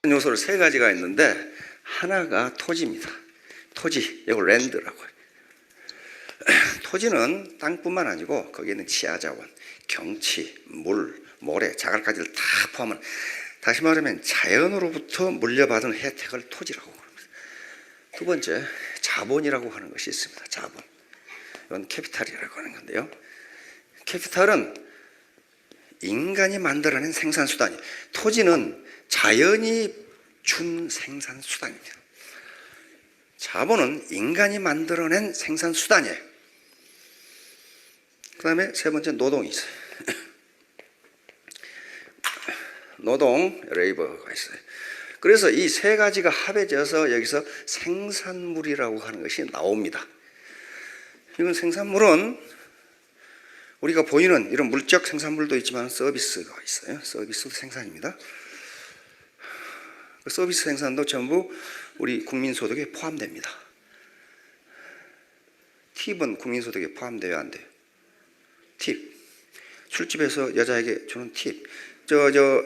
요소를 세 가지가 있는데 하나가 토지입니다. 토지, 이걸 랜드라고 해요. 토지는 땅뿐만 아니고 거기에 있는 지하자원, 경치, 물, 모래, 자갈까지를 다 포함한, 다시 말하면 자연으로부터 물려받은 혜택을 토지라고 합니다. 두 번째, 자본이라고 하는 것이 있습니다. 자본. 이건 캐피탈이라고 하는 건데요. 캐피탈은 인간이 만들어낸 생산수단이, 토지는 자연이 준 생산수단입니다. 자본은 인간이 만들어낸 생산수단이에요. 그 다음에 세 번째, 노동이 있어요. 노동, 레이버가 있어요. 그래서 이 세 가지가 합해져서 여기서 생산물이라고 하는 것이 나옵니다. 이건 생산물은 우리가 보이는 이런 물적 생산물도 있지만 서비스가 있어요. 서비스도 생산입니다. 그 서비스 생산도 전부 우리 국민소득에 포함됩니다. 팁은 국민소득에 포함돼야 안 돼요. 팁. 술집에서 여자에게 주는 팁.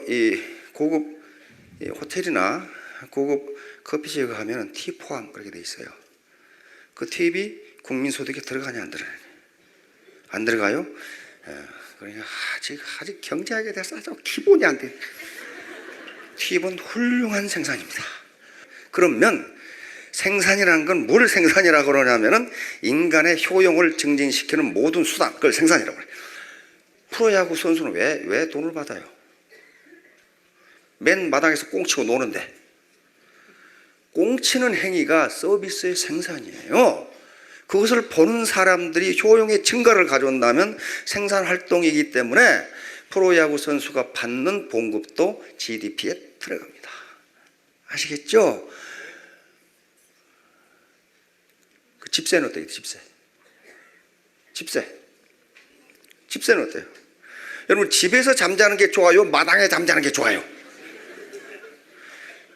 이 고급 호텔이나 고급 커피집에 가면 팁 포함 그렇게 돼 있어요. 그 팁이 국민소득에 들어가냐 안 들어가냐? 안 들어가요? 그러니까 아직 경제학에 대해서 아주 기본이 안 돼. 팁은 훌륭한 생산입니다. 그러면 생산이라는 건 뭘 생산이라고 그러냐면은 인간의 효용을 증진시키는 모든 수단, 그걸 생산이라고 해요. 프로야구 선수는 왜 돈을 받아요? 맨 마당에서 꽁치고 노는데, 꽁치는 행위가 서비스의 생산이에요. 그것을 보는 사람들이 효용의 증가를 가져온다면 생산활동이기 때문에 프로야구 선수가 받는 봉급도 GDP에 들어갑니다. 아시겠죠? 그 집세는 어때요? 집세는 어때요? 여러분, 집에서 잠자는 게 좋아요? 마당에 잠자는 게 좋아요?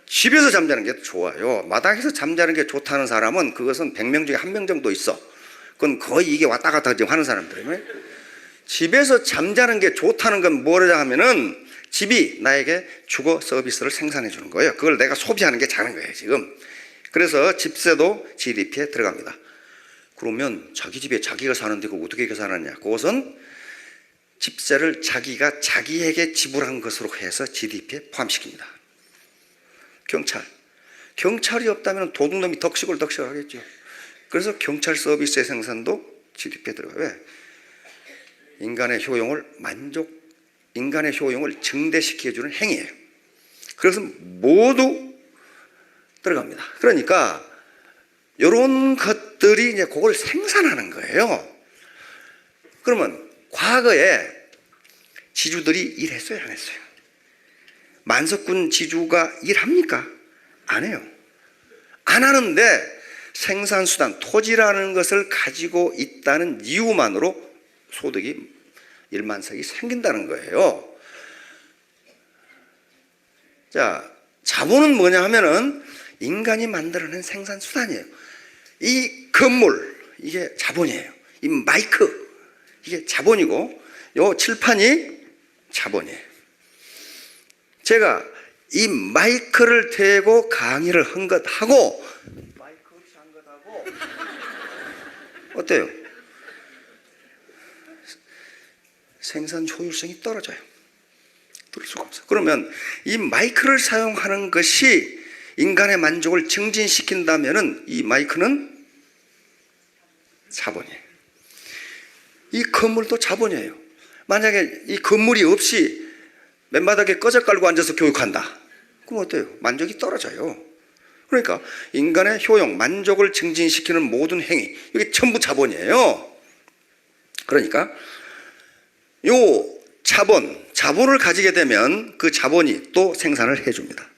집에서 잠자는 게 좋아요. 마당에서 잠자는 게 좋다는 사람은 그것은 100명 중에 1명 정도 있어. 그건 거의 이게 왔다 갔다 하는 사람들이에요. 집에서 잠자는 게 좋다는 건 뭐냐 하면은 집이 나에게 주거 서비스를 생산해 주는 거예요. 그걸 내가 소비하는 게 잘하는 거예요, 지금. 그래서 집세도 GDP에 들어갑니다. 그러면 자기 집에 자기가 사는데 그거 어떻게 계산하느냐? 그것은 집세를 자기가 자기에게 지불한 것으로 해서 GDP에 포함시킵니다. 경찰이 없다면 도둑놈이 덕식을 하겠죠. 그래서 경찰 서비스의 생산도 GDP에 들어가요. 왜? 인간의 효용을 증대시켜주는 행위예요. 그래서 모두 들어갑니다. 그러니까 이런 것들이 이제 그걸 생산하는 거예요. 그러면 과거에 지주들이 일했어요, 안 했어요? 만석군 지주가 일합니까? 안 해요. 안 하는데 생산수단, 토지라는 것을 가지고 있다는 이유만으로 소득이 1만석이 생긴다는 거예요. 자, 자본은 뭐냐 하면은 인간이 만들어낸 생산수단이에요. 이 건물, 이게 자본이에요. 이 마이크, 이게 자본이고, 요 칠판이 자본이에요. 제가 이 마이크를 대고 강의를 한 것하고 마이크 없이 한 것하고 어때요? 생산 효율성이 떨어져요. 들을 수가 없어요. 그러면 이 마이크를 사용하는 것이 인간의 만족을 증진시킨다면은 이 마이크는 자본이에요. 이 건물도 자본이에요. 만약에 이 건물이 없이 맨바닥에 꺼져 깔고 앉아서 교육한다. 그럼 어때요? 만족이 떨어져요. 그러니까 인간의 효용, 만족을 증진시키는 모든 행위, 이게 전부 자본이에요. 그러니까 요 자본을 가지게 되면 그 자본이 또 생산을 해줍니다.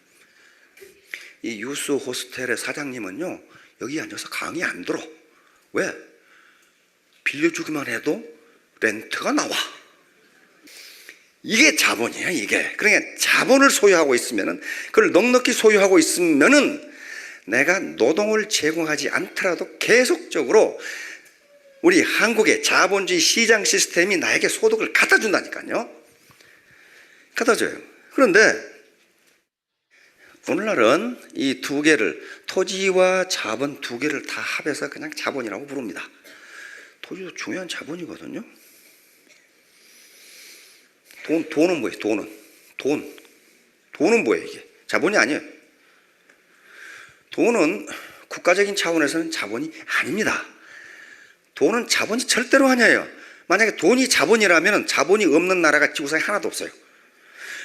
이 유스 호스텔의 사장님은요, 여기 앉아서 강의 안 들어. 왜? 빌려주기만 해도 렌트가 나와. 이게 자본이에요, 이게. 그러니까 자본을 소유하고 있으면은, 그걸 넉넉히 소유하고 있으면은 내가 노동을 제공하지 않더라도 계속적으로 우리 한국의 자본주의 시장 시스템이 나에게 소득을 갖다 준다니까요. 갖다 줘요. 그런데 오늘날은 이 두 개를, 토지와 자본 두 개를 다 합해서 그냥 자본이라고 부릅니다. 토지도 중요한 자본이거든요. 돈은 뭐예요? 돈은 뭐예요? 이게 자본이 아니에요. 돈은 국가적인 차원에서는 자본이 아닙니다. 돈은 자본이 절대로 아니에요. 만약에 돈이 자본이라면 자본이 없는 나라가 지구상에 하나도 없어요.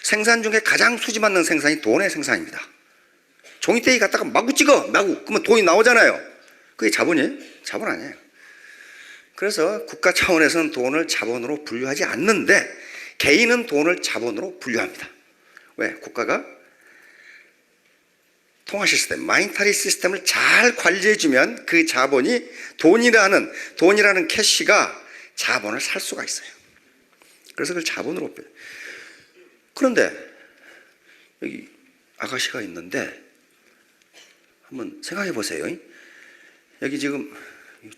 생산 중에 가장 수지 맞는 생산이 돈의 생산입니다. 종이떼기 갖다가 마구 찍어, 그러면 돈이 나오잖아요. 그게 자본이에요? 자본 아니에요. 그래서 국가 차원에서는 돈을 자본으로 분류하지 않는데 개인은 돈을 자본으로 분류합니다. 왜? 국가가 통화 시스템, 마니터리 시스템을 잘 관리해주면 그 자본이 돈이라는 캐시가 자본을 살 수가 있어요. 그래서 그걸 자본으로 빼요. 그런데 여기 아가씨가 있는데 한번 생각해 보세요. 여기 지금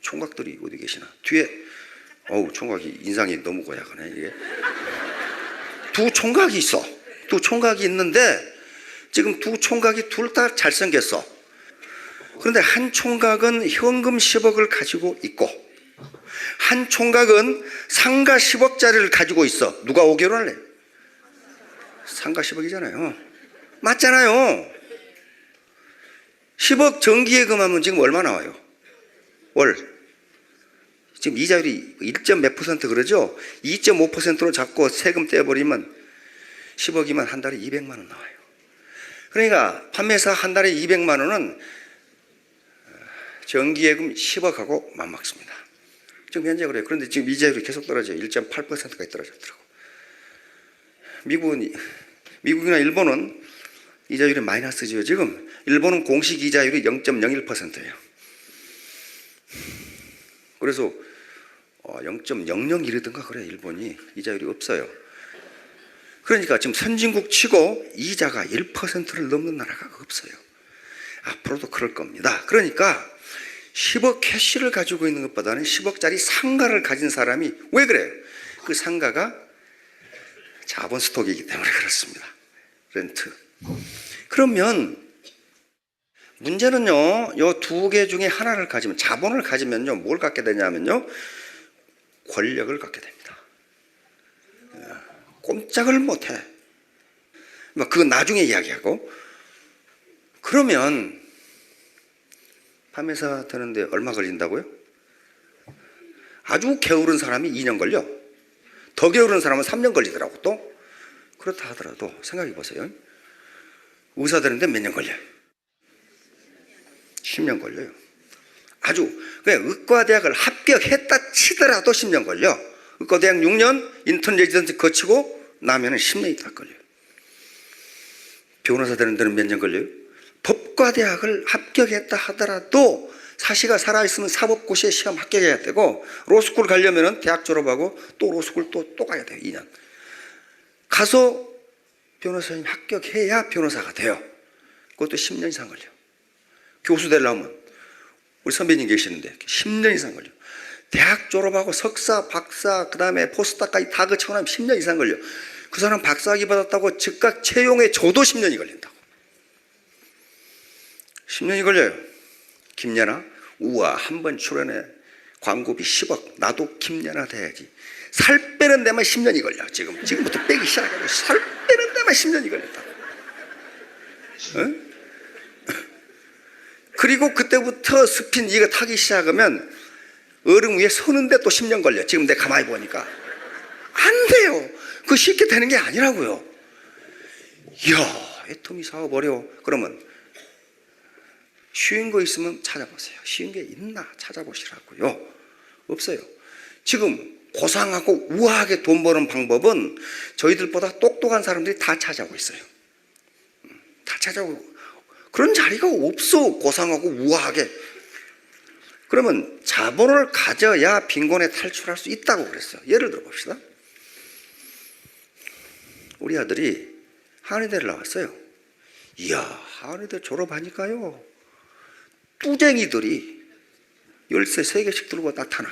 총각들이 어디 계시나? 뒤에 총각이 인상이 너무 고약하네. 이게 두 총각이 있어. 두 총각이 있는데 지금 두 총각이 둘 다 잘생겼어. 그런데 한 총각은 현금 10억을 가지고 있고 한 총각은 상가 10억짜리를 가지고 있어. 누가 5개월 할래? 상가 10억이잖아요. 맞잖아요. 10억 정기예금하면 지금 얼마 나와요? 월. 지금 이자율이 1몇 % 그러죠? 2.5%로 잡고 세금 떼버리면 10억이면 한 달에 200만 원 나와요. 그러니까 판매사 한 달에 200만 원은 정기예금 10억하고 맞먹습니다. 지금 현재 그래요. 그런데 지금 이자율이 계속 떨어져요. 1.8%까지 떨어졌더라고. 미국이나 일본은 이자율이 마이너스죠. 지금 일본은 공식 이자율이 0.01%예요. 그래서 0.001이든가 그래요. 일본이 이자율이 없어요. 그러니까 지금 선진국 치고 이자가 1%를 넘는 나라가 없어요. 앞으로도 그럴 겁니다. 그러니까 10억 캐시를 가지고 있는 것보다는 10억짜리 상가를 가진 사람이 왜 그래요? 그 상가가 자본 스톡이기 때문에 그렇습니다. 렌트. 그러면 문제는요, 이 두 개 중에 하나를 가지면, 자본을 가지면요, 뭘 갖게 되냐면요, 권력을 갖게 됩니다. 꼼짝을 못해. 그건 나중에 이야기하고. 그러면 판매사 되는데 얼마 걸린다고요? 아주 게으른 사람이 2년 걸려. 더 게으른 사람은 3년 걸리더라고. 또 그렇다 하더라도 생각해 보세요. 의사 되는데 몇 년 걸려요? 10년 걸려요. 그냥 의과대학을 합격했다 치더라도 10년 걸려. 의과대학 6년 인턴 레지던트 거치고 나면은 10년이 딱 걸려요. 변호사 되는 데는 몇 년 걸려요? 법과대학을 합격했다 하더라도 사시가 살아있으면 사법고시에 시험 합격해야 되고, 로스쿨 가려면은 대학 졸업하고 또 로스쿨 또 가야 돼요. 2년 가서 변호사님 합격해야 변호사가 돼요. 그것도 10년 이상 걸려. 교수 되려면 우리 선배님 계시는데 10년 이상 걸려. 대학 졸업하고 석사, 박사, 그 다음에 포스닥까지 다 거치고 나면 10년 이상 걸려. 그 사람 박사학위 받았다고 즉각 채용에 줘도 10년이 걸린다고. 10년이 걸려요. 김연아, 우와, 한 번 출연해. 광고비 10억. 나도 김연아 돼야지. 살 빼는 데만 10년이 걸려. 지금부터 빼기 시작하고 살 빼는 데만 10년이 걸린다. 어? 그리고 그때부터 스핀 이거 타기 시작하면 얼음 위에 서는데 또 10년 걸려. 지금 내가 가만히 보니까 안 돼요. 그거 쉽게 되는 게 아니라고요. 이야, 애터미 사업 어려워. 그러면 쉬운 거 있으면 찾아보세요. 쉬운 게 있나 찾아보시라고요. 없어요. 지금 고상하고 우아하게 돈 버는 방법은 저희들보다 똑똑한 사람들이 다 찾아오고 있어요. 다 찾아오고. 그런 자리가 없어. 고상하고 우아하게. 그러면 자본을 가져야 빈곤에 탈출할 수 있다고 그랬어요. 예를 들어 봅시다. 우리 아들이 한의대를 나왔어요. 이야, 한의대 졸업하니까요, 뚜쟁이들이 열쇠 3개씩 들고 나타나.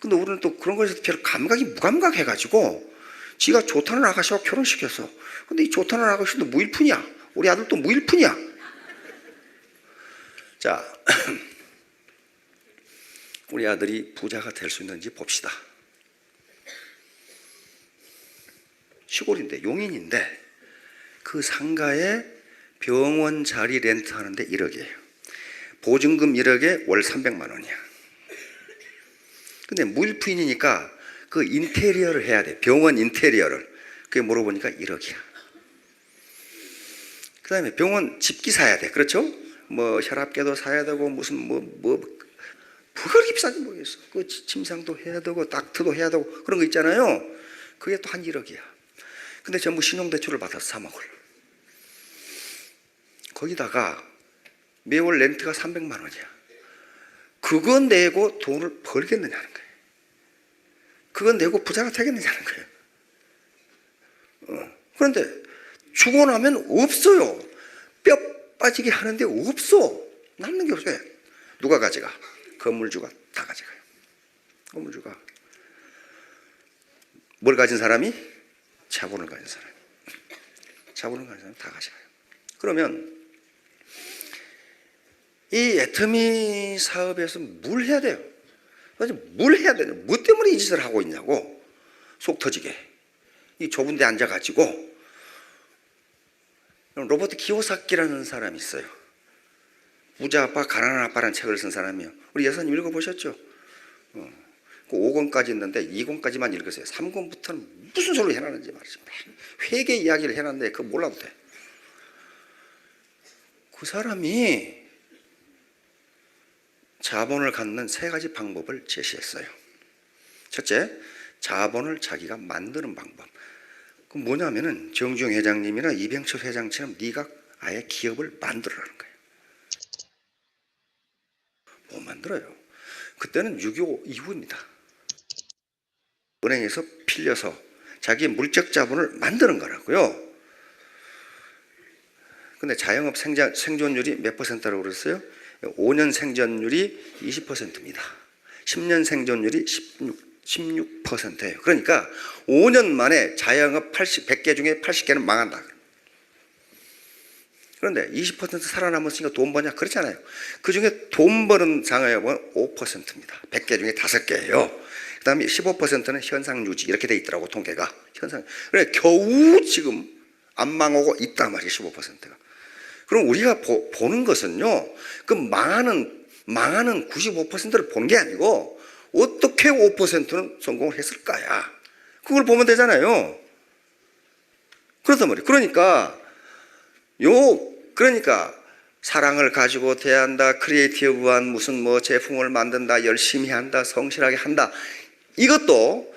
근데 우리는 또 그런 거에서 별로 감각이 무감각해가지고 지가 좋다는 아가씨와 결혼시켰어. 근데 이 좋다는 아가씨도 무일푼이야. 우리 아들도 무일푼이야. 자, 우리 아들이 부자가 될 수 있는지 봅시다. 시골인데, 용인인데 그 상가에 병원 자리 렌트하는데 1억이에요. 보증금 1억에 월 300만 원이야. 근데 무일푼이니까 그 인테리어를 해야 돼. 병원 인테리어를. 그게 물어보니까 1억이야. 그 다음에 병원 집기 사야 돼. 그렇죠? 뭐 혈압계도 사야 되고 무슨 뭐 그렇게 비싼지 모르겠어. 그 침상도 해야 되고 닥트도 해야 되고 그런 거 있잖아요. 그게 또 한 1억이야. 근데 전부 신용대출을 받아서 3억을. 거기다가 매월 렌트가 300만 원이야. 그거 내고 돈을 벌겠느냐는 거예요. 그거 내고 부자가 되겠느냐는 거예요. 그런데 주고 나면 없어요. 뼈 빠지게 하는데 없어. 남는 게 없어요. 누가 가져가? 건물주가 다 가져가요. 건물주가. 뭘 가진 사람이? 자본을 가진 사람. 자본을 가진 사람이 다 가져가요. 그러면 이 애터미 사업에서 뭘 해야 돼요? 뭘 해야 되냐? 뭐 때문에 이 짓을 하고 있냐고. 속 터지게. 이 좁은 데 앉아가지고. 로버트 키오사키라는 사람이 있어요. 부자 아빠, 가난한 아빠라는 책을 쓴 사람이에요. 우리 여사님 읽어보셨죠? 그 5권까지 있는데 2권까지만 읽으세요. 3권부터는 무슨 소리를 해놨는지 말이죠. 회계 이야기를 해놨는데 그거 몰라도 돼. 그 사람이 자본을 갖는 3가지 방법을 제시했어요. 첫째, 자본을 자기가 만드는 방법. 그 뭐냐면은 정주영 회장님이나 이병철 회장처럼 네가 아예 기업을 만들어라는 거예요. 못 만들어요. 그때는 6.25 이후입니다. 은행에서 빌려서 자기의 물적 자본을 만드는 거라고요. 근데 자영업 생존율이 몇 %라고 그랬어요? 5년 생존율이 20%입니다. 10년 생존율이 16%예요. 그러니까 5년 만에 자영업 100개 중에 80개는 망한다. 그런데 20% 살아남았으니까 돈 버냐? 그렇잖아요. 그 중에 돈 버는 자영업은 5%입니다. 100개 중에 5개예요. 그 다음에 15%는 현상 유지 이렇게 돼 있더라고, 통계가. 현상. 그래, 겨우 지금 안 망하고 있단 말이에요, 15%가. 그럼 우리가 보는 것은요, 그 망하는 95%를 본 게 아니고 어떻게 5%는 성공을 했을까야. 그걸 보면 되잖아요. 그렇단 말이에요. 그러니까 사랑을 가지고 대한다, 크리에이티브한 무슨 뭐 제품을 만든다, 열심히 한다, 성실하게 한다. 이것도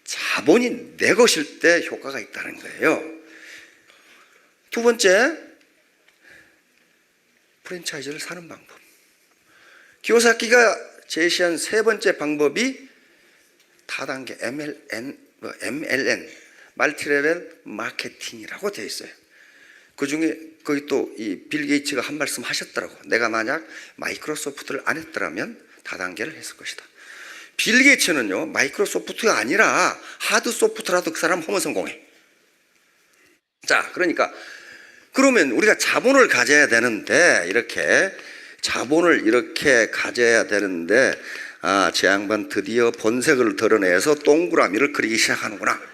자본이 내 것일 때 효과가 있다는 거예요. 두 번째, 프랜차이즈를 사는 방법. 키오사키가 제시한 3번째 방법이 다단계 MLN, 멀티레벨 마케팅이라고 되어 있어요. 그 중에 거기 또 이 빌 게이츠가 한 말씀 하셨더라고. 내가 만약 마이크로소프트를 안 했더라면 다단계를 했을 것이다. 빌 게이츠는요, 마이크로소프트가 아니라 하드 소프트라도 그 사람 하면 성공해. 자, 그러면 우리가 자본을 가져야 되는데, 자본을 이렇게 가져야 되는데, 제 양반 드디어 본색을 드러내서 동그라미를 그리기 시작하는구나.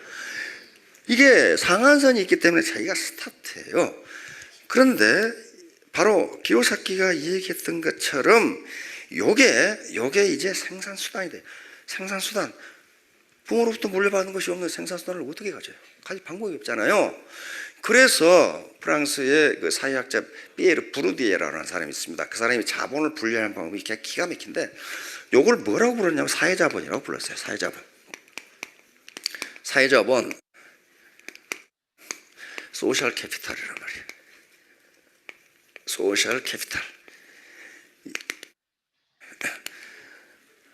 이게 상한선이 있기 때문에 자기가 스타트예요. 그런데 바로 기요사키가 얘기했던 것처럼 요게 이제 생산수단이 돼요. 생산수단. 부모로부터 물려받은 것이 없는 생산수단을 어떻게 가져요? 가질 방법이 없잖아요. 그래서 프랑스의 그 사회학자 피에르 부르디에라는 사람이 있습니다. 그 사람이 자본을 분류하는 방법이 기가 막힌데, 요걸 뭐라고 불렀냐면 사회자본이라고 불렀어요. 사회자본. 소셜 캐피탈이란 말이에요. 소셜 캐피탈.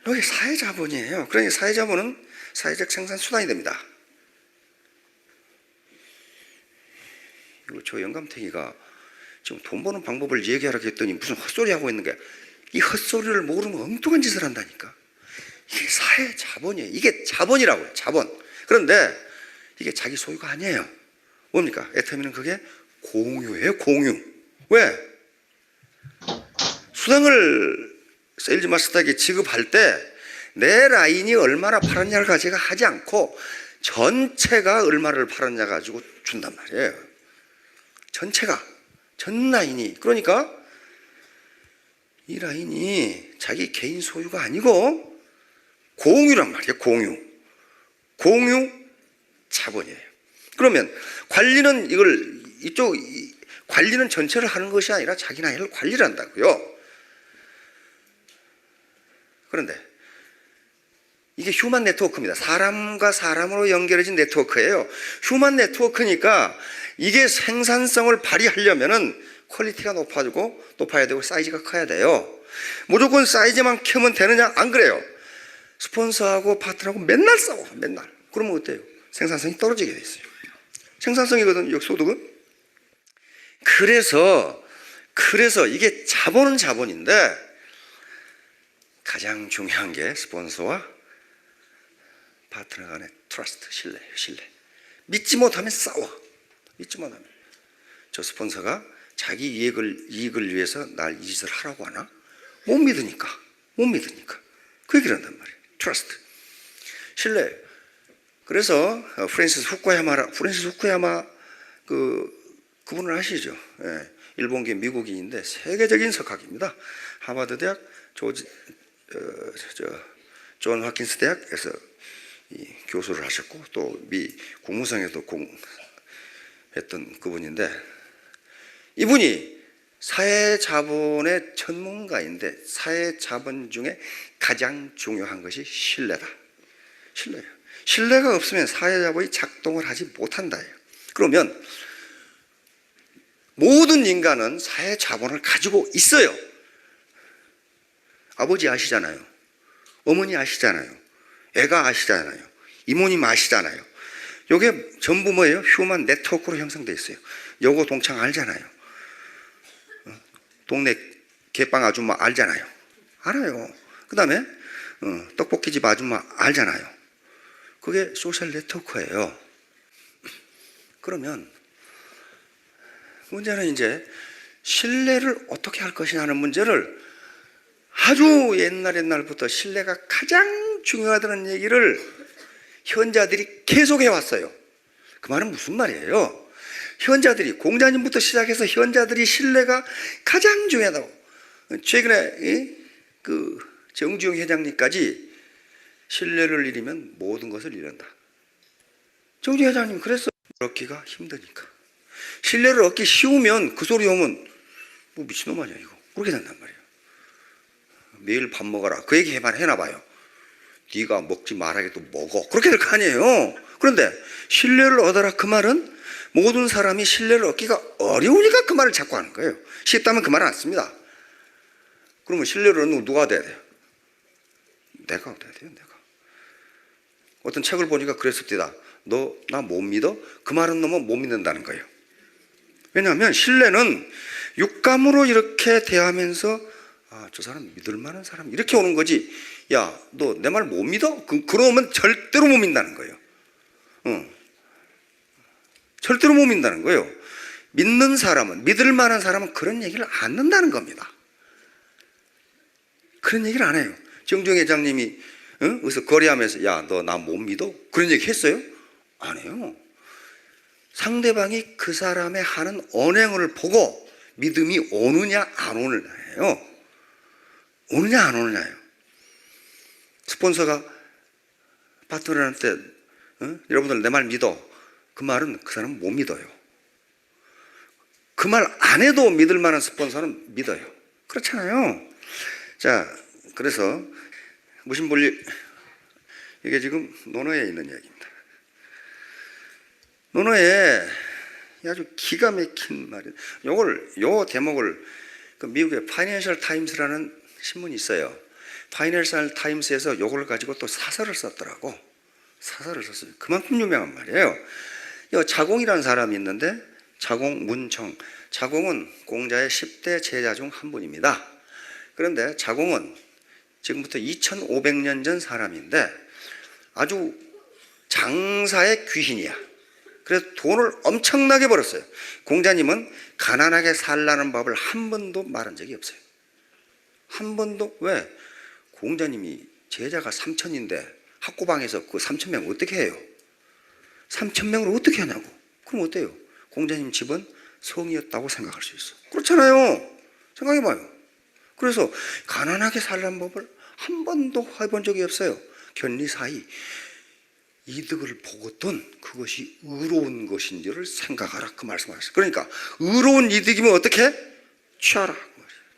여기 사회자본이에요. 그러니 사회자본은 사회적 생산 수단이 됩니다. 저 영감탱이가 지금 돈 버는 방법을 얘기하라고 했더니 무슨 헛소리 하고 있는 게, 이 헛소리를 모르면 엉뚱한 짓을 한다니까. 이게 사회자본이에요. 이게 자본이라고요. 자본. 그런데 이게 자기 소유가 아니에요. 뭡니까? 애터미는 그게 공유예요. 공유. 왜? 수당을 세일즈 마스터에게 지급할 때 내 라인이 얼마나 팔았냐를 가지고 하지 않고 전체가 얼마를 팔았냐 가지고 준단 말이에요. 전체가, 전 라인이. 그러니까 이 라인이 자기 개인 소유가 아니고 공유란 말이에요. 공유. 공유 자본이에요. 그러면 관리는 관리는 전체를 하는 것이 아니라 자기 라인을 관리를 한다고요. 그런데 이게 휴먼 네트워크입니다. 사람과 사람으로 연결해진 네트워크예요. 휴먼 네트워크니까 이게 생산성을 발휘하려면은 퀄리티가 높아야 되고 사이즈가 커야 돼요. 무조건 사이즈만 키우면 되느냐? 안 그래요. 스폰서하고 파트너하고 맨날 싸워. 맨날. 그러면 어때요? 생산성이 떨어지게 돼 있어요. 생산성이거든, 역소득은. 그래서 이게 자본은 자본인데 가장 중요한 게 스폰서와 파트너 간의 트러스트, 신뢰. 믿지 못하면 싸워. 믿지 못하면. 저 스폰서가 자기 이익을 위해서 날 이 짓을 하라고 하나? 못 믿으니까. 그 얘기를 한단 말이에요. 트러스트. 신뢰. 그래서 프랜시스 후쿠야마 그분을 아시죠? 예, 일본계 미국인인데 세계적인 석학입니다. 하버드 대학 존 홉킨스 대학에서 교수를 하셨고 또 미 국무성에도 했던 그분인데, 이분이 사회자본의 전문가인데 사회자본 중에 가장 중요한 것이 신뢰다. 신뢰예요. 신뢰가 없으면 사회자본이 작동을 하지 못한다예요. 그러면 모든 인간은 사회자본을 가지고 있어요. 아버지 아시잖아요. 어머니 아시잖아요. 애가 아시잖아요. 이모님 아시잖아요. 이게 전부 뭐예요? 휴먼 네트워크로 형성되어 있어요. 요거 동창 알잖아요. 동네 개빵 아줌마 알잖아요. 알아요. 그 다음에 떡볶이집 아줌마 알잖아요. 그게 소셜 네트워크예요. 그러면 문제는 이제 신뢰를 어떻게 할 것이냐는 문제를 아주 옛날부터 신뢰가 가장 중요하다는 얘기를 현자들이 계속 해왔어요. 그 말은 무슨 말이에요? 현자들이, 공자님부터 시작해서 현자들이 신뢰가 가장 중요하다고. 최근에 그 정주영 회장님까지 신뢰를 잃으면 모든 것을 잃는다. 정주영 회장님 그랬어. 얻기가 힘드니까. 신뢰를 얻기 쉬우면 그 소리 오면 뭐 미친놈 아니야 이거. 그렇게 된단 말이에요. 매일 밥 먹어라. 그 얘기 해나 봐요. 네가 먹지 말아야겠도 먹어. 그렇게 될 거 아니에요. 그런데 신뢰를 얻어라 그 말은 모든 사람이 신뢰를 얻기가 어려우니까 그 말을 자꾸 하는 거예요. 쉽다면 그 말은 안 씁니다. 그러면 신뢰를 얻는 누가 돼야 돼요? 내가 얻어야 돼요. 내가. 어떤 책을 보니까 그랬습니다. 너 나 못 믿어? 그 말은 너무 못 믿는다는 거예요. 왜냐하면 신뢰는 육감으로 이렇게 대하면서 저 사람 믿을 만한 사람 이렇게 오는 거지. 야, 너 내 말 못 믿어? 그러면 절대로 못 믿는다는 거예요. 절대로 못 믿는다는 거예요. 믿는 사람은, 믿을 만한 사람은 그런 얘기를 안 한다는 겁니다. 그런 얘기를 안 해요. 정주영 회장님이 그래서 거래하면서 야, 너 나 못 믿어? 그런 얘기 했어요? 안 해요. 상대방이 그 사람의 하는 언행을 보고 믿음이 오느냐 안 오느냐예요. 오느냐 안 오느냐예요. 스폰서가 파트너한테 여러분들 내 말 믿어. 그 말은 그 사람은 못 믿어요. 그 말 안 해도 믿을 만한 스폰서는 믿어요. 그렇잖아요. 자, 그래서 무신분리 이게 지금 논어에 있는 이야기입니다. 논어에 아주 기가 막힌 말이에요. 요 대목을 그 미국의 파이낸셜 타임스라는 신문이 있어요. 파이낸셜 타임스에서 요걸 가지고 또 사설을 썼더라고. 사설을 썼어요. 그만큼 유명한 말이에요. 자공이라는 사람이 있는데 자공 문청. 자공은 공자의 10대 제자 중 한 분입니다. 그런데 자공은 지금부터 2500년 전 사람인데 아주 장사의 귀신이야. 그래서 돈을 엄청나게 벌었어요. 공자님은 가난하게 살라는 법을 한 번도 말한 적이 없어요. 한 번도. 왜? 공자님이 제자가 3천인데 학고방에서 그 3,000명 어떻게 해요? 3,000명을 어떻게 하냐고. 그럼 어때요? 공자님 집은 성이었다고 생각할 수 있어. 그렇잖아요. 생각해봐요. 그래서 가난하게 살라는 법을 한 번도 해본 적이 없어요. 견리사이 이득을 보거든 그것이 의로운 것인지를 생각하라, 그 말씀하셨어요. 그러니까 의로운 이득이면 어떻게? 취하라,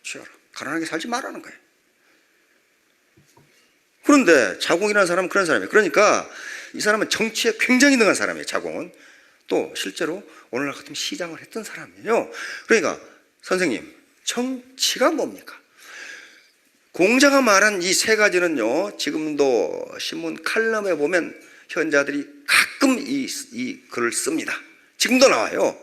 취하라. 가난하게 살지 말라는 거예요. 그런데 자공이라는 사람은 그런 사람이에요. 그러니까 이 사람은 정치에 굉장히 능한 사람이에요. 자공은 또 실제로 오늘날 같으면 시장을 했던 사람이에요. 그러니까 선생님, 정치가 뭡니까? 공자가 말한 이 세 가지는요, 지금도 신문 칼럼에 보면 현자들이 가끔 이 글을 씁니다. 지금도 나와요.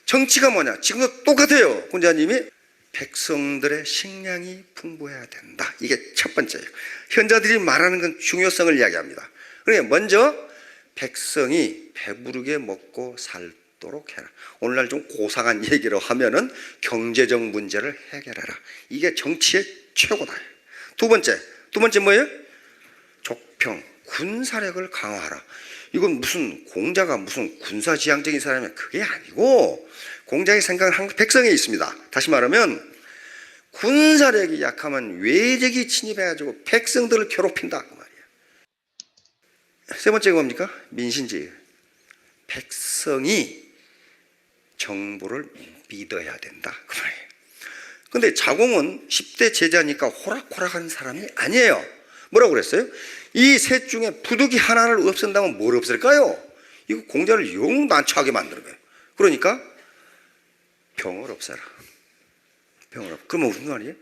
정치가 뭐냐? 지금도 똑같아요. 공자님이 백성들의 식량이 풍부해야 된다. 이게 첫 번째예요. 현자들이 말하는 건 중요성을 이야기합니다. 그러니까 먼저 백성이 배부르게 먹고 살도록 해라. 오늘날 좀 고상한 얘기로 하면은 경제적 문제를 해결해라. 이게 정치의 최고다. 두 번째 뭐예요? 족평, 군사력을 강화하라. 이건 무슨 공자가 무슨 군사지향적인 사람이야, 그게 아니고 공자의 생각은 항상 백성에 있습니다. 다시 말하면 군사력이 약하면 외적이 침입해가지고 백성들을 괴롭힌다, 그 말이에요. 세 번째가 뭡니까? 민신지. 백성이 정부를 믿어야 된다, 그 말이에요. 근데 자공은 10대 제자니까 호락호락한 사람이 아니에요. 뭐라고 그랬어요? 이 셋 중에 부득이 하나를 없앤다면 뭘 없앨까요? 이거 공자를 영 난처하게 만드는 거예요. 그러니까 병을 없애라. 병을 없. 그러면 무슨 말이에요?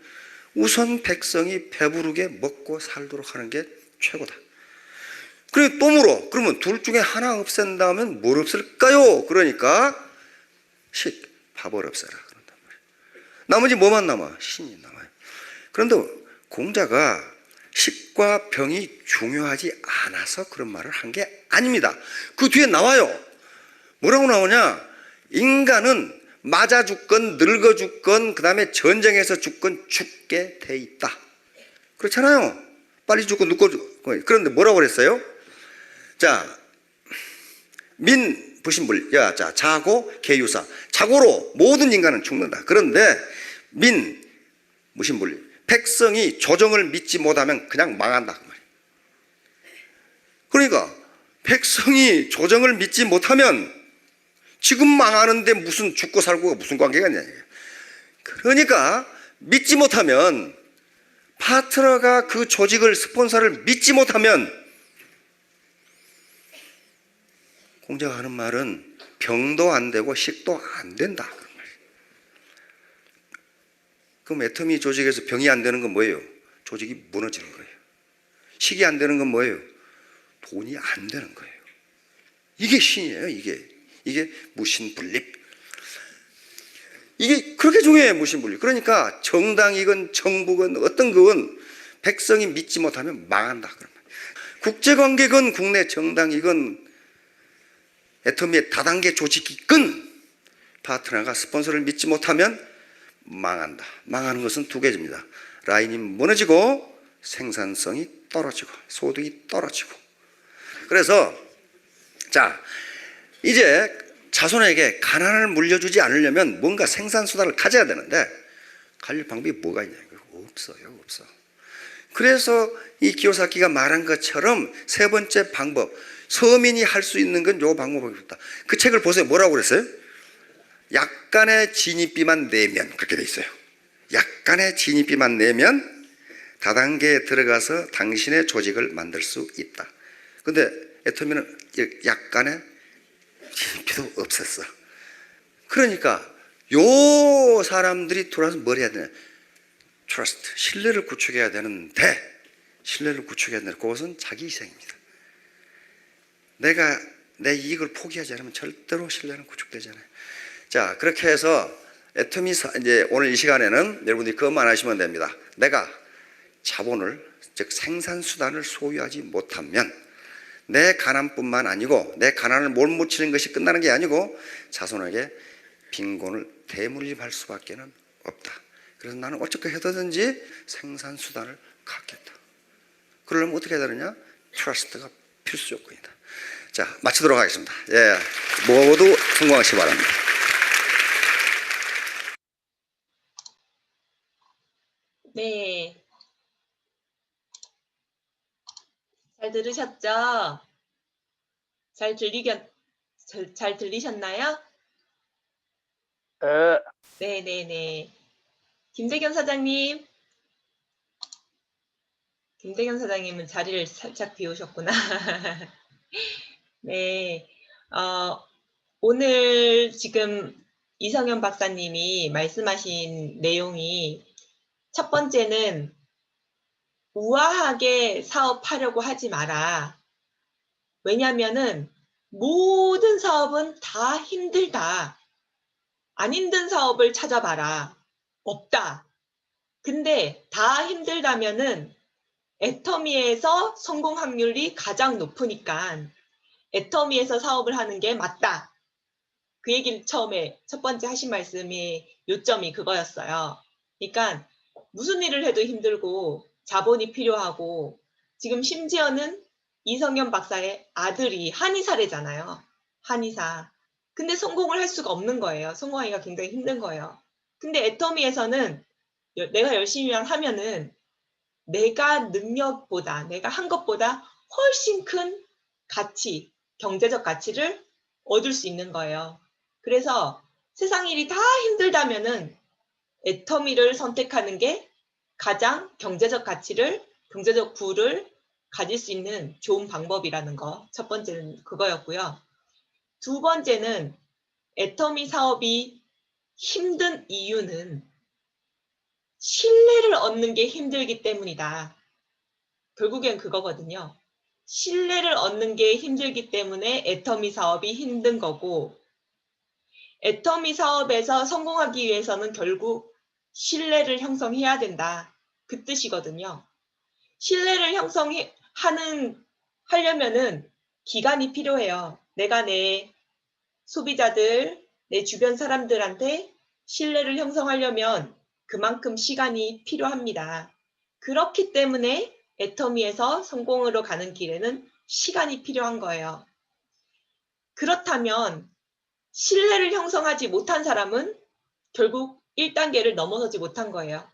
우선 백성이 배부르게 먹고 살도록 하는 게 최고다. 그리고 또 물어. 그러면 둘 중에 하나 없앤다면 뭘 없앨까요? 그러니까 밥을 없애라. 그런단 말이에요. 나머지 뭐만 남아? 신이 남아요. 그런데 공자가 식과 병이 중요하지 않아서 그런 말을 한 게 아닙니다. 그 뒤에 나와요. 뭐라고 나오냐? 인간은 맞아 죽건 늙어 죽건 그 다음에 전쟁에서 죽건 죽게 돼 있다. 그렇잖아요. 빨리 죽고 늙고 죽고. 그런데 뭐라고 그랬어요? 자, 민 부신불. 자, 자고 계유사. 자고로 모든 인간은 죽는다. 그런데 민 무신불. 백성이 조정을 믿지 못하면 그냥 망한다, 그 말이에요. 그러니까 백성이 조정을 믿지 못하면 지금 망하는데 무슨 죽고 살고가 무슨 관계가 있냐. 그러니까 믿지 못하면, 파트너가 그 조직을, 스폰서를 믿지 못하면, 공자가 하는 말은 병도 안 되고 식도 안 된다. 그럼 애터미 조직에서 병이 안 되는 건 뭐예요? 조직이 무너지는 거예요. 식이 안 되는 건 뭐예요? 돈이 안 되는 거예요. 이게 신이에요. 이게 무신분립. 이게 그렇게 중요해요. 무신분립. 그러니까 정당이건 정부건 어떤 그건 백성이 믿지 못하면 망한다. 국제관계건 국내 정당이건 애터미의 다단계 조직이건 파트너가 스폰서를 믿지 못하면 망한다. 망하는 것은 두 가지입니다. 라인이 무너지고 생산성이 떨어지고 소득이 떨어지고. 그래서 자, 이제 자손에게 가난을 물려주지 않으려면 뭔가 생산수단을 가져야 되는데 가질 방법이 뭐가 있냐? 없어요. 없어. 그래서 이 기요사키가 말한 것처럼 세 번째 방법, 서민이 할 수 있는 건 요 방법밖에 없다. 그 책을 보세요. 뭐라고 그랬어요? 약간의 진입비만 내면, 그렇게 돼 있어요. 약간의 진입비만 내면 다단계에 들어가서 당신의 조직을 만들 수 있다. 근데 애터미는 약간의 진입비도 없었어. 그러니까 요 사람들이 돌아서 뭘 해야 되냐? 트러스트, 신뢰를 구축해야 되는데, 신뢰를 구축해야 되는데 그것은 자기 희생입니다. 내가 내 이익을 포기하지 않으면 절대로 신뢰는 구축되지 않아요. 자, 그렇게 해서 애터미 이제 오늘 이 시간에는 여러분들이 그것만 하시면 됩니다. 내가 자본을, 즉 생산수단을 소유하지 못하면 내 가난뿐만 아니고 내 가난을 몰아붙이는 것이 끝나는 게 아니고 자손에게 빈곤을 대물림할 수밖에 없다. 그래서 나는 어떻게 해서든지 생산수단을 갖겠다. 그러려면 어떻게 해야 되느냐? 트러스트가 필수 요건이다. 자, 마치도록 하겠습니다. 예, 모두 성공하시기 바랍니다. 네. 잘 들으셨죠? 잘 들리셨나요? 네네네. 김대겸 사장님. 김대겸 사장님은 자리를 살짝 비우셨구나. 네. 오늘 지금 이성현 박사님이 말씀하신 내용이 첫 번째는 우아하게 사업하려고 하지 마라. 왜냐면은 모든 사업은 다 힘들다. 안 힘든 사업을 찾아봐라. 없다. 근데 다 힘들다면은 애터미에서 성공 확률이 가장 높으니까 애터미에서 사업을 하는 게 맞다. 그 얘기를 처음에 첫 번째 하신 말씀이 요점이 그거였어요. 그러니까 무슨 일을 해도 힘들고 자본이 필요하고 지금 심지어는 이성현 박사의 아들이 한의사래잖아요. 한의사. 근데 성공을 할 수가 없는 거예요. 성공하기가 굉장히 힘든 거예요. 근데 애터미에서는 내가 열심히 하면은 내가 능력보다 내가 한 것보다 훨씬 큰 가치, 경제적 가치를 얻을 수 있는 거예요. 그래서 세상 일이 다 힘들다면은 애터미를 선택하는 게 가장 경제적 가치를, 경제적 부를 가질 수 있는 좋은 방법이라는 거. 첫 번째는 그거였고요. 두 번째는 애터미 사업이 힘든 이유는 신뢰를 얻는 게 힘들기 때문이다. 결국엔 그거거든요. 신뢰를 얻는 게 힘들기 때문에 애터미 사업이 힘든 거고, 애터미 사업에서 성공하기 위해서는 결국 신뢰를 형성해야 된다. 그 뜻이거든요. 신뢰를 하려면은 기간이 필요해요. 내가 내 소비자들, 내 주변 사람들한테 신뢰를 형성하려면 그만큼 시간이 필요합니다. 그렇기 때문에 애터미에서 성공으로 가는 길에는 시간이 필요한 거예요. 그렇다면 신뢰를 형성하지 못한 사람은 결국 1단계를 넘어서지 못한 거예요.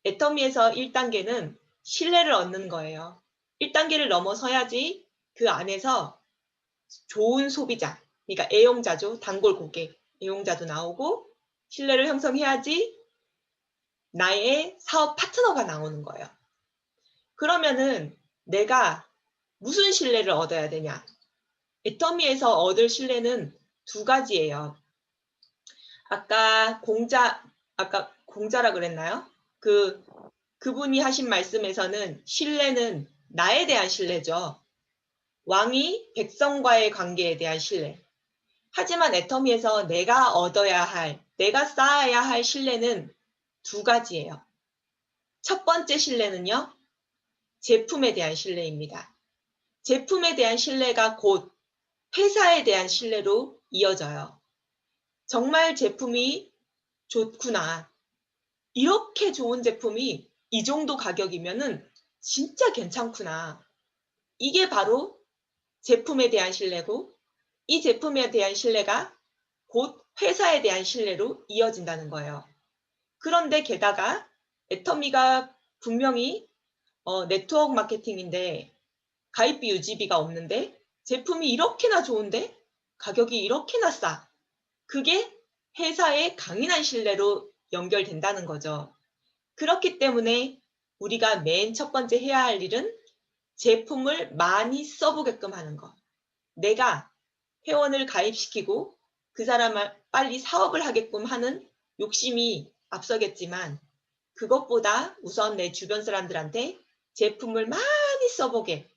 애터미에서 1단계는 신뢰를 얻는 거예요. 1단계를 넘어서야지 그 안에서 좋은 소비자, 그러니까 애용자죠. 단골 고객, 애용자도 나오고 신뢰를 형성해야지 나의 사업 파트너가 나오는 거예요. 그러면은 내가 무슨 신뢰를 얻어야 되냐? 애터미에서 얻을 신뢰는 두 가지예요. 아까 공자라 그랬나요? 그분이 하신 말씀에서는 신뢰는 나에 대한 신뢰죠. 왕이 백성과의 관계에 대한 신뢰. 하지만 애터미에서 내가 얻어야 할, 내가 쌓아야 할 신뢰는 두 가지예요. 첫 번째 신뢰는요, 제품에 대한 신뢰입니다. 제품에 대한 신뢰가 곧 회사에 대한 신뢰로 이어져요. 정말 제품이 좋구나. 이렇게 좋은 제품이 이 정도 가격이면은 진짜 괜찮구나. 이게 바로 제품에 대한 신뢰고, 이 제품에 대한 신뢰가 곧 회사에 대한 신뢰로 이어진다는 거예요. 그런데 게다가 애터미가 분명히 네트워크 마케팅인데 가입비 유지비가 없는데 제품이 이렇게나 좋은데 가격이 이렇게나 싸. 그게 회사의 강인한 신뢰로 연결된다는 거죠. 그렇기 때문에 우리가 맨 첫 번째 해야 할 일은 제품을 많이 써보게끔 하는 것. 내가 회원을 가입시키고 그 사람을 빨리 사업을 하게끔 하는 욕심이 앞서겠지만 그것보다 우선 내 주변 사람들한테 제품을 많이 써보게.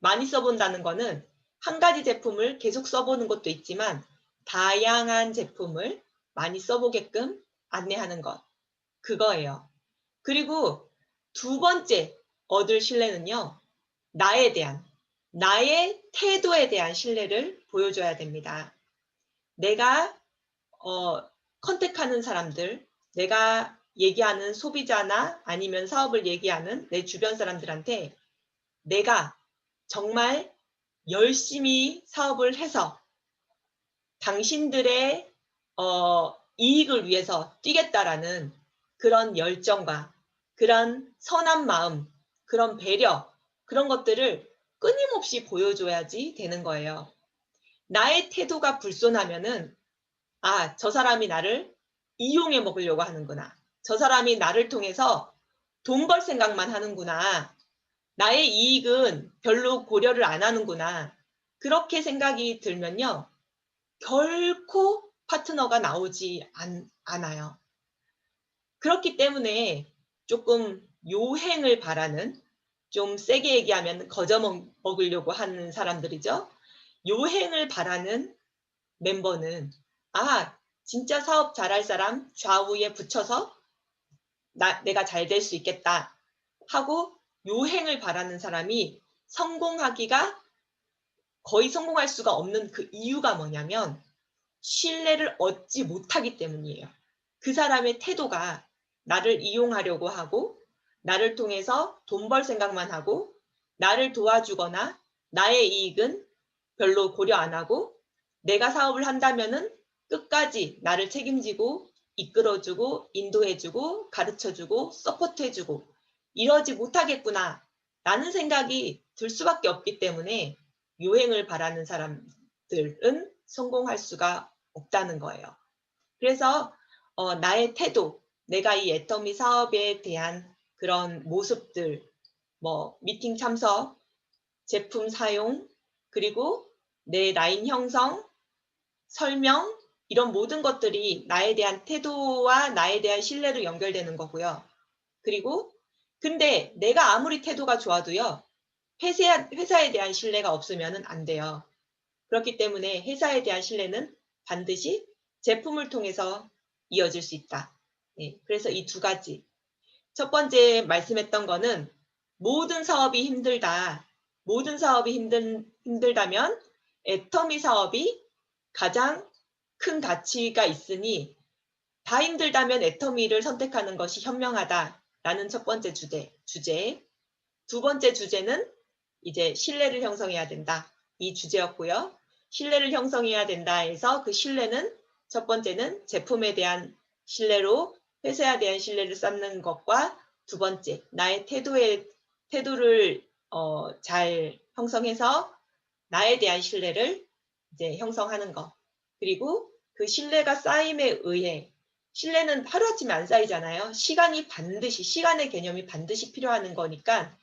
많이 써본다는 거는 한 가지 제품을 계속 써보는 것도 있지만 다양한 제품을 많이 써보게끔 안내하는 것. 그거예요. 그리고 두 번째 얻을 신뢰는요. 나의 태도에 대한 신뢰를 보여줘야 됩니다. 내가 컨택하는 사람들, 내가 얘기하는 소비자나 아니면 사업을 얘기하는 내 주변 사람들한테 내가 정말 열심히 사업을 해서 당신들의 이익을 위해서 뛰겠다라는 그런 열정과 그런 선한 마음, 그런 배려, 그런 것들을 끊임없이 보여줘야지 되는 거예요. 나의 태도가 불손하면은 저 사람이 나를 이용해 먹으려고 하는구나. 저 사람이 나를 통해서 돈 벌 생각만 하는구나. 나의 이익은 별로 고려를 안 하는구나. 그렇게 생각이 들면요. 결코 파트너가 나오지 않아요. 그렇기 때문에 조금 요행을 바라는, 좀 세게 얘기하면 거저 먹으려고 하는 사람들이죠. 요행을 바라는 멤버는 진짜 사업 잘할 사람 좌우에 붙여서 내가 잘 될 수 있겠다 하고 요행을 바라는 사람이 성공하기가 거의 성공할 수가 없는 그 이유가 뭐냐면 신뢰를 얻지 못하기 때문이에요. 그 사람의 태도가 나를 이용하려고 하고 나를 통해서 돈 벌 생각만 하고 나를 도와주거나 나의 이익은 별로 고려 안 하고 내가 사업을 한다면은 끝까지 나를 책임지고 이끌어주고 인도해주고 가르쳐주고 서포트해주고 이러지 못하겠구나 라는 생각이 들 수밖에 없기 때문에 요행을 바라는 사람들은 성공할 수가 없다는 거예요. 그래서 나의 태도, 내가 이 애터미 사업에 대한 그런 모습들, 미팅 참석, 제품 사용, 그리고 내 라인 형성, 설명, 이런 모든 것들이 나에 대한 태도와 나에 대한 신뢰로 연결되는 거고요. 그리고 근데 내가 아무리 태도가 좋아도요. 회사에 대한 신뢰가 없으면 안 돼요. 그렇기 때문에 회사에 대한 신뢰는 반드시 제품을 통해서 이어질 수 있다. 네, 그래서 이 두 가지. 첫 번째 말씀했던 거는 모든 사업이 힘들다. 모든 사업이 힘들다면 애터미 사업이 가장 큰 가치가 있으니 다 힘들다면 애터미를 선택하는 것이 현명하다라는 첫 번째 주제. 두 번째 주제는 이제 신뢰를 형성해야 된다. 이 주제였고요. 신뢰를 형성해야 된다 해서 그 신뢰는 첫 번째는 제품에 대한 신뢰로 회사에 대한 신뢰를 쌓는 것과 두 번째 나의 태도를 잘 형성해서 나에 대한 신뢰를 이제 형성하는 것. 그리고 그 신뢰가 쌓임에 의해 신뢰는 하루아침에 안 쌓이잖아요. 시간의 개념이 반드시 필요한 거니까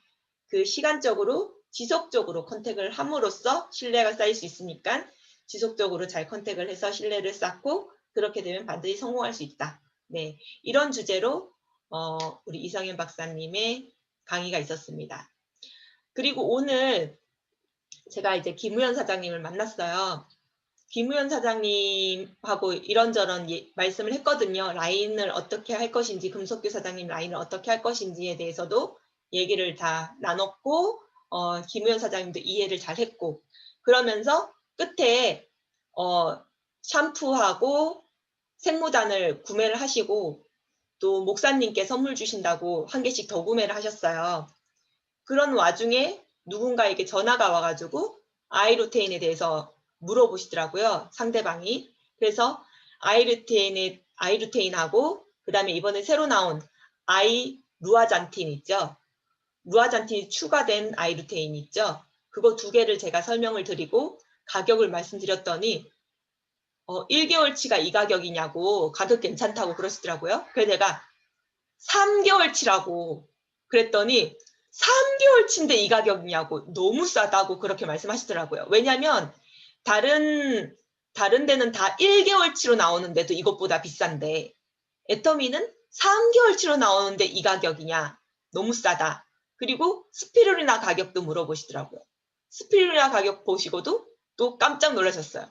그 시간적으로 지속적으로 컨택을 함으로써 신뢰가 쌓일 수 있으니까 지속적으로 잘 컨택을 해서 신뢰를 쌓고 그렇게 되면 반드시 성공할 수 있다. 네, 이런 주제로 우리 이성현 박사님의 강의가 있었습니다. 그리고 오늘 제가 이제 김우현 사장님을 만났어요. 김우현 사장님하고 이런저런 말씀을 했거든요. 라인을 어떻게 할 것인지, 금석규 사장님 라인을 어떻게 할 것인지에 대해서도 얘기를 다 나눴고 김우현 사장님도 이해를 잘 했고 그러면서 끝에 샴푸하고 생모단을 구매를 하시고 또 목사님께 선물 주신다고 한 개씩 더 구매를 하셨어요. 그런 와중에 누군가에게 전화가 와가지고 아이루테인에 대해서 물어보시더라고요. 상대방이. 그래서 아이루테인하고 그다음에 이번에 새로 나온 루아잔틴 있죠. 루아잔틴이 추가된 아이루테인 있죠. 그거 두 개를 제가 설명을 드리고 가격을 말씀드렸더니 1개월치가 이 가격이냐고 가격 괜찮다고 그러시더라고요. 그래서 내가 3개월치라고 그랬더니 3개월치인데 이 가격이냐고 너무 싸다고 그렇게 말씀하시더라고요. 왜냐하면 다른 데는 다 1개월치로 나오는데도 이것보다 비싼데 애터미는 3개월치로 나오는데 이 가격이냐 너무 싸다. 그리고 스피루리나 가격도 물어보시더라고요. 스피루리나 가격 보시고도 또 깜짝 놀라셨어요.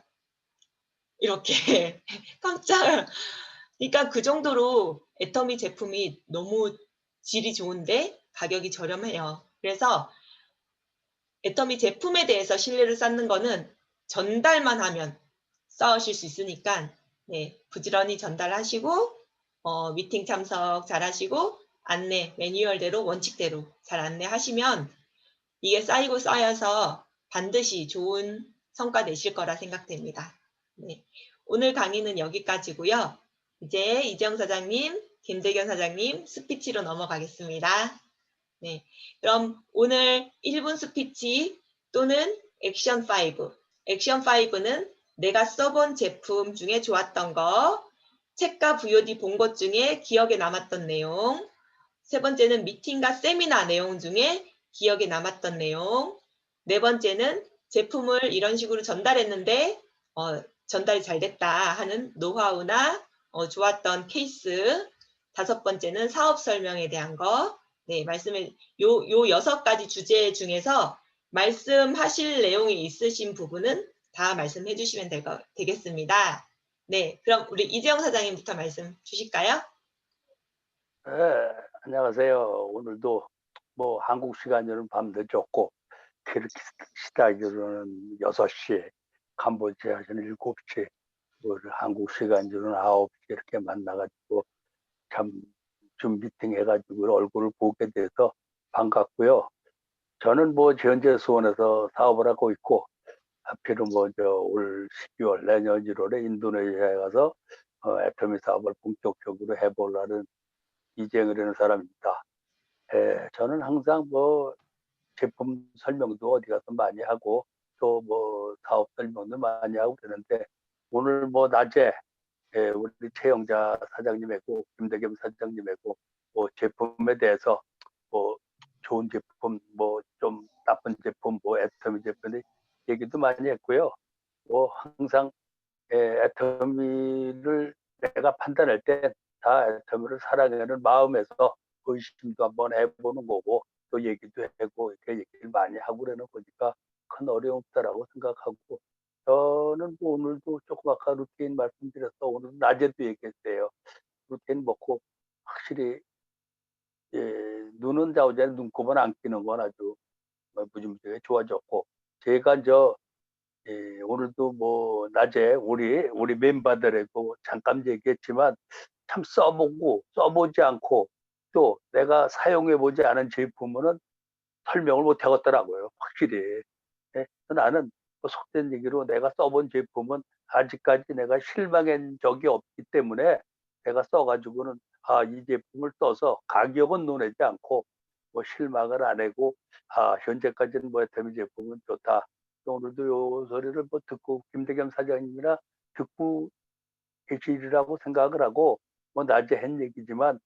이렇게 깜짝. 그러니까 그 정도로 애터미 제품이 너무 질이 좋은데 가격이 저렴해요. 그래서 애터미 제품에 대해서 신뢰를 쌓는 거는 전달만 하면 쌓으실 수 있으니까 네, 부지런히 전달하시고 미팅 참석 잘하시고 안내 매뉴얼대로 원칙대로 잘 안내하시면 이게 쌓이고 쌓여서 반드시 좋은 성과 내실 거라 생각됩니다. 네, 오늘 강의는 여기까지고요. 이제 이재영 사장님, 김대견 사장님 스피치로 넘어가겠습니다. 네, 그럼 오늘 1분 스피치 또는 액션 5. 액션 5는 내가 써본 제품 중에 좋았던 거, 책과 VOD 본 것 중에 기억에 남았던 내용, 세 번째는 미팅과 세미나 내용 중에 기억에 남았던 내용, 네 번째는 제품을 이런 식으로 전달했는데 전달이 잘 됐다 하는 노하우나 좋았던 케이스, 다섯 번째는 사업 설명에 대한 거, 네, 요 6가지 주제 중에서 말씀하실 내용이 있으신 부분은 다 말씀해 주시면 되겠습니다. 네, 그럼 우리 이재영 사장님부터 말씀 주실까요? 네, 안녕하세요. 오늘도 뭐 한국 시간으로는 밤늦었고 키르기스타인으로는 6시, 캄보디아에서는 7시, 한국 시간으로는 9시 이렇게 만나가지고 참 좀 미팅해가지고 얼굴을 보게 돼서 반갑고요. 저는 뭐 현재 수원에서 사업을 하고 있고 하필은 올 12월 내년 1월에 인도네시아에 가서 애터미 사업을 본격적으로 해보려는 이재영을 하는 사람입니다. 저는 항상 제품 설명도 어디 가서 많이 하고 또 사업 설명도 많이 하고 그러는데 오늘 낮에 우리 최영자 사장님하고 김대겸 사장님하고 제품에 대해서 뭐 좋은 제품 좀 나쁜 제품 애터미 제품 얘기도 많이 했고요. 항상 애터미를 내가 판단할 때 다 애터미를 사랑하는 마음에서 의심도 한번 해보는 거고 또 얘기도 하고 이렇게 얘기를 많이 하고 그러는 거니까 큰 어려움 없다라고 생각하고 저는 오늘도 조금 아까 루틴 말씀드렸어 오늘 낮에도 얘기했어요. 루틴 먹고 확실히 눈은 자오자 눈곱은 안 끼는 건 아주 무지무지하게 좋아졌고 제가 오늘도 낮에 우리 멤버들하고 잠깐 얘기했지만 참 써보지 않고 또 내가 사용해보지 않은 제품은 설명을 못 하겠더라고요. 확실히. 예, 나는 속된 얘기로 내가 써본 제품은 아직까지 내가 실망한 적이 없기 때문에 내가 써가지고는 이 제품을 써서 가격은 논하지 않고 실망을 안 하고 현재까지는 애터미 제품은 좋다. 오늘도 요 소리를 듣고 김대겸 사장님이나 듣고 계시리라고 생각을 하고 낮에 한 얘기지만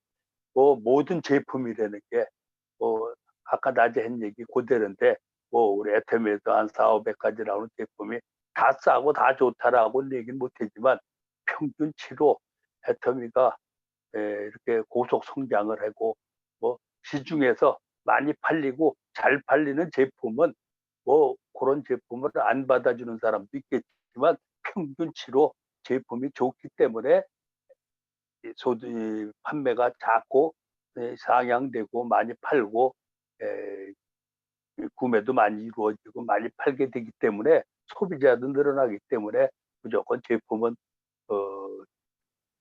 모든 제품이라는 게 아까 낮에 한 얘기 그대로인데 우리 애터미에서 한 4,500가지 나오는 제품이 다 싸고 다 좋다라고는 얘기는 못하지만 평균치로 애터미가 이렇게 고속 성장을 하고 시중에서 많이 팔리고 잘 팔리는 제품은 그런 제품을 안 받아주는 사람도 있겠지만 평균치로 제품이 좋기 때문에 판매가 작고 상향되고 많이 팔고 구매도 많이 이루어지고 많이 팔게 되기 때문에 소비자도 늘어나기 때문에 무조건 제품은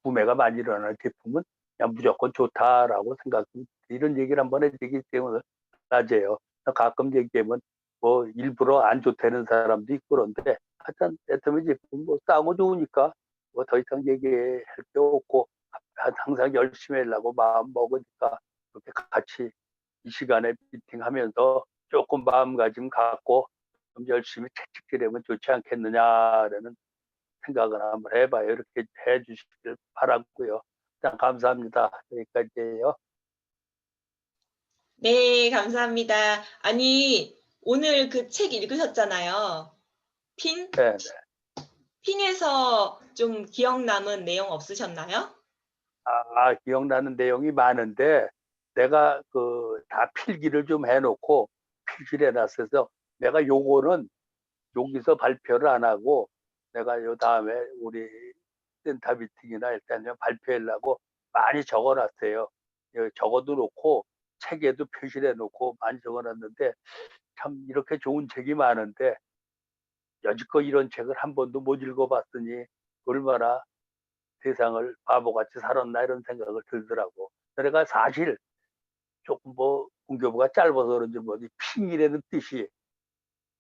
구매가 많이 일어나는 제품은 그냥 무조건 좋다라고 생각합니다. 이런 얘기를 한번 해드리기 때문에 낮에요. 가끔 얘기하면 일부러 안 좋다는 사람도 있고 그런데 하여튼 애터미 제품 싸고 좋으니까 더 이상 얘기할 게 없고 항상 열심히 하려고 마음 먹으니까 그렇게 같이 이 시간에 미팅하면서 조금 마음가짐 갖고 좀 열심히 채찍질하면 좋지 않겠느냐라는 생각을 한번 해봐요. 이렇게 해주시길 바라고요. 일단 감사합니다. 여기까지예요. 네, 감사합니다. 아니, 오늘 그 책 읽으셨잖아요. 핀? 네, 핀에서 좀 기억 남은 내용 없으셨나요? 기억나는 내용이 많은데 내가 다 필기를 좀 해놓고 필기를 해놨어서 내가 요거는 여기서 발표를 안 하고 내가 요 다음에 우리 센터 미팅이나 일단 발표하려고 많이 적어놨어요. 적어도 놓고 책에도 표시를 해놓고 많이 적어놨는데 참 이렇게 좋은 책이 많은데 여지껏 이런 책을 한 번도 못 읽어봤으니 얼마나 세상을 바보같이 살았나 이런 생각을 들더라고. 내가 사실 조금 뭐 공교부가 짧아서 그런지 뭐지 핑이라는 뜻이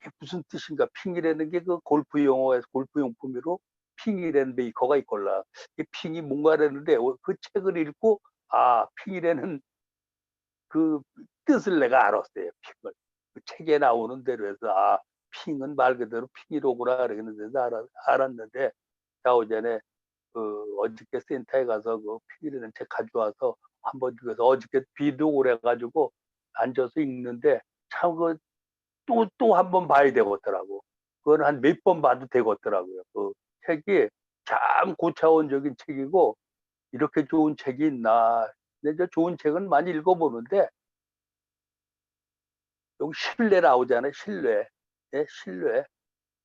이게 무슨 뜻인가? 핑이라는 게 그 골프 용어에서 골프 용품으로 핑이라는 메이커가 있걸라. 이 핑이 뭔가라는데 그 책을 읽고 아 핑이라는 그 뜻을 내가 알았어요. 핑을 그 책에 나오는 대로 해서 아 핑은 말 그대로 핑이로구나 그러는데 알았는데 자 오전에 그 어저께 센터에 가서 그 핑이라는 책 가져와서 한번 읽어서 어저께 비도 오래 가지고 앉아서 읽는데 참 그 또 한 번 봐야 되겠더라고. 그건 한 몇 번 봐도 되겠더라고요. 그 책이 참 고차원적인 책이고 이렇게 좋은 책이 있나. 근데 저 좋은 책은 많이 읽어보는데 여기 신뢰 나오잖아요. 신뢰. 네, 신뢰.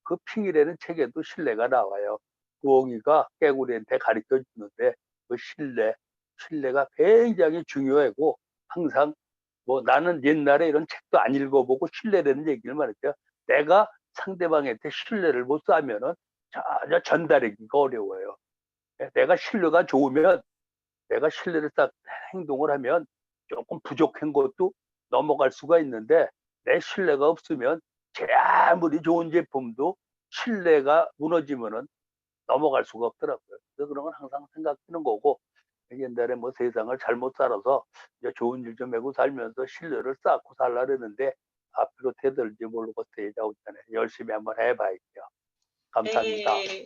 그 핑이라는 책에도 신뢰가 나와요. 부엉이가 깨구리한테 가르쳐 주는데 그 신뢰가 굉장히 중요하고 항상 뭐 나는 옛날에 이런 책도 안 읽어보고 신뢰라는 얘기를 말했죠. 내가 상대방한테 신뢰를 못 쌓으면은 전혀 전달하기가 어려워요. 내가 신뢰가 좋으면 내가 신뢰를 쌓 행동을 하면 조금 부족한 것도 넘어갈 수가 있는데 내 신뢰가 없으면 제 아무리 좋은 제품도 신뢰가 무너지면은 넘어갈 수가 없더라고요. 그래서 그런 건 항상 생각하는 거고 옛날에 뭐 세상을 잘못 살아서 이제 좋은 일 좀 하고 살면서 신뢰를 쌓고 살라는데 앞으로 되들지 모르겠어요. 자우찬에 열심히 한번 해봐야죠. 감사합니다. 네.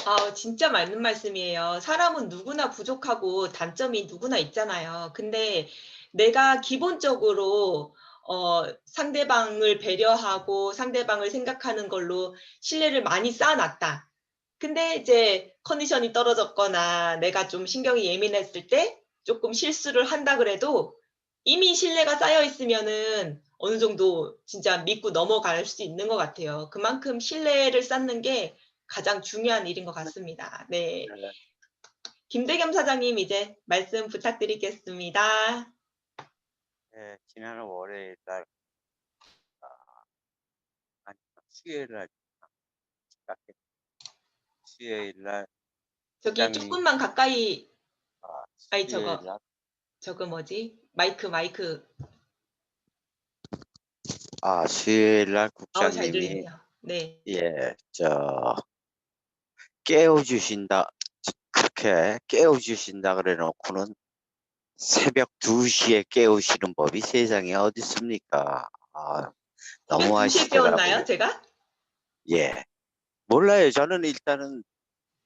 아, 진짜 맞는 말씀이에요. 사람은 누구나 부족하고 단점이 누구나 있잖아요. 근데 내가 기본적으로 상대방을 배려하고 상대방을 생각하는 걸로 신뢰를 많이 쌓아놨다. 근데 이제 컨디션이 떨어졌거나 내가 좀 신경이 예민했을 때 조금 실수를 한다 그래도 이미 신뢰가 쌓여 있으면은 어느 정도 진짜 믿고 넘어갈 수 있는 것 같아요. 그만큼 신뢰를 쌓는 게 가장 중요한 일인 것 같습니다. 네. 네. 김대겸 사장님 이제 말씀 부탁드리겠습니다. 네, 지난 월요일 날, 아니, 수요일 날, 시작했- 수요일 날, 저기 시장님, 조금만 가까이 아이 수요일 날, 저거 뭐지? 마이크. 수요일 날 아우 잘 국장님이, 들리네요. 네. 예, 깨워주신다, 그렇게 깨워주신다 그래 놓고는 새벽 2시에 깨우시는 법이 세상에 어디 있습니까? 새벽 너무 2시에 깨웠나요, 하시더라고요. 제가? 예. 몰라요. 저는 일단은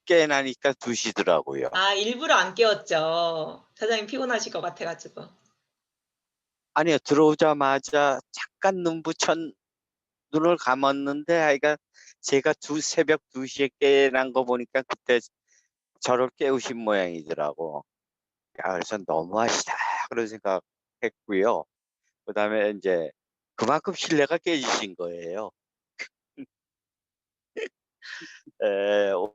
깨나니까 2시더라고요. 아, 일부러 안 깨웠죠. 사장님 피곤하실 것 같아 가지고. 아니요, 들어오자마자 잠깐 눈을 감았는데, 아이가 제가 새벽 2시에 깨난 거 보니까 그때 저를 깨우신 모양이더라고. 야, 그래서 너무하시다. 그런 생각했고요. 그 다음에 이제 그만큼 신뢰가 깨지신 거예요.